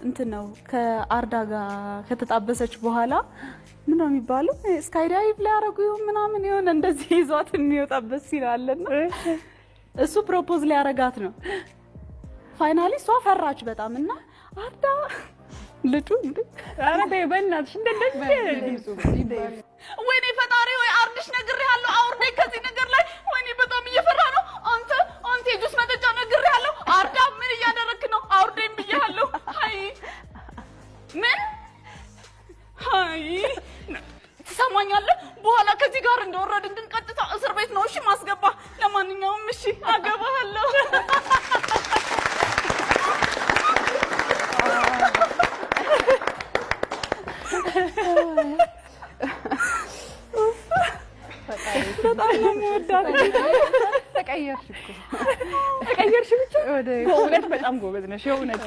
እንትን ነው ከአርዳ ጋር ከተጣበሰች በኋላ ምን ነው የሚባለው ስካይ ዳይቭ ላይ አረጉ ምናምን የሆነ እንደዚህ ይዟት የሚወጣበት ሲላልና እሱ ፕሮፖዝ ላይ ያረጋት ነው ፋይናሊ እሷ ፈራች በጣም እና አርዳ ልጁ እንዴ አረደ በእናትሽ ወይኔ ፈጣሪ ወይ አርድሽ ነግሬሃለሁ አውርደኝ ከዚህ ነገር ላይ ወይኔ በጣም እየፈራ ነው አንተ የጁስ መጠጫ ነግሬሃለሁ አርዳ ምን እያደረክ ነው አውርደኝ ብዬሃለሁ ሃይ ምን ሃይ ትሰማኛለህ በኋላ ከዚህ ጋር እንደወረድን ግን ቀጥታ እስር ቤት ነው እሺ ማስገባ ለማንኛውም እሺ አገባሃለሁ በጣም ነው የምወዳት ተቀየርሽ ብቻ ወደ በጣም ጎበዝ ነሽ የእውነት